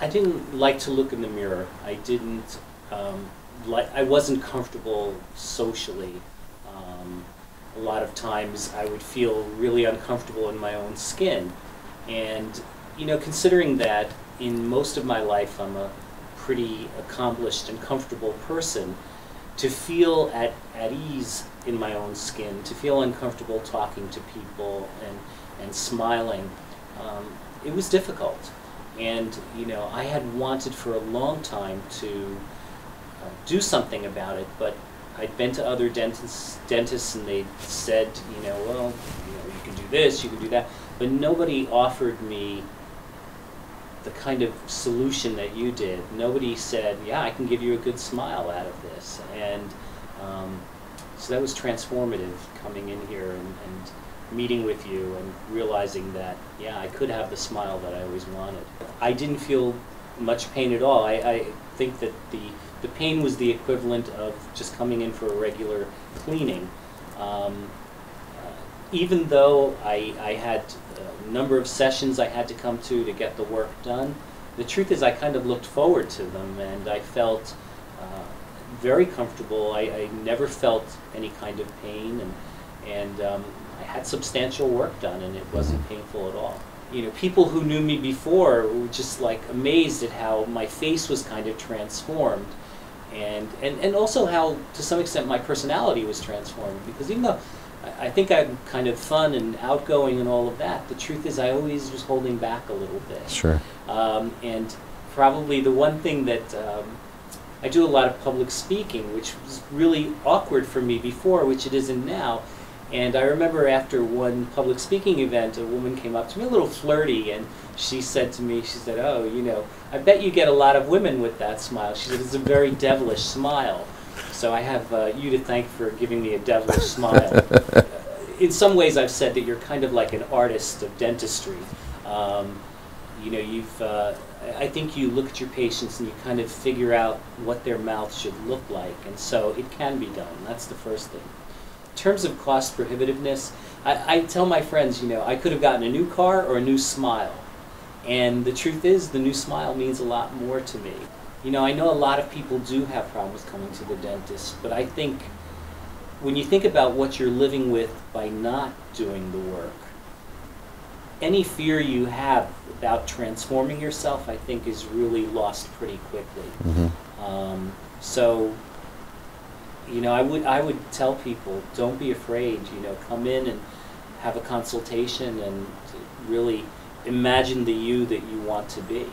I didn't like to look in the mirror. I didn't I wasn't comfortable socially. A lot of times I would feel really uncomfortable in my own skin. And, you know, considering that in most of my life I'm a pretty accomplished and comfortable person, to feel at ease in my own skin, to feel uncomfortable talking to people and smiling, it was difficult. And, you know, I had wanted for a long time to do something about it, but I'd been to other dentists and they said, you know, well, you know, you can do this, you can do that, but nobody offered me the kind of solution that you did. Nobody said, yeah, I can give you a good smile out of this. And so that was transformative, coming in here and meeting with you and realizing that, yeah, I could have the smile that I always wanted. I didn't feel much pain at all. I think that the pain was the equivalent of just coming in for a regular cleaning. Even though I had a number of sessions I had to come to get the work done, the truth is I kind of looked forward to them, and I felt very comfortable. I never felt any kind of pain, and I had substantial work done, and it wasn't painful at all. You know, people who knew me before were just like amazed at how my face was kind of transformed, and also how, to some extent, my personality was transformed. Because even though I think I'm kind of fun and outgoing and all of that, the truth is I always was holding back a little bit. Sure. And probably the one thing that I do a lot of public speaking, which was really awkward for me before, which it isn't now. And I remember after one public speaking event, a woman came up to me, a little flirty, and she said to me, she said, oh, you know, I bet you get a lot of women with that smile. She said, it's a very devilish smile. So I have you to thank for giving me a devilish smile. In some ways I've said that you're kind of like an artist of dentistry. You know, I think you look at your patients and you kind of figure out what their mouth should look like, and so it can be done. That's the first thing. In terms of cost prohibitiveness, I tell my friends, you know, I could have gotten a new car or a new smile. And the truth is, the new smile means a lot more to me. You know, I know a lot of people do have problems coming to the dentist, but I think when you think about what you're living with by not doing the work, any fear you have about transforming yourself, I think, is really lost pretty quickly. Mm-hmm. So, you know, I would tell people, don't be afraid. You know, come in and have a consultation and really imagine the you that you want to be.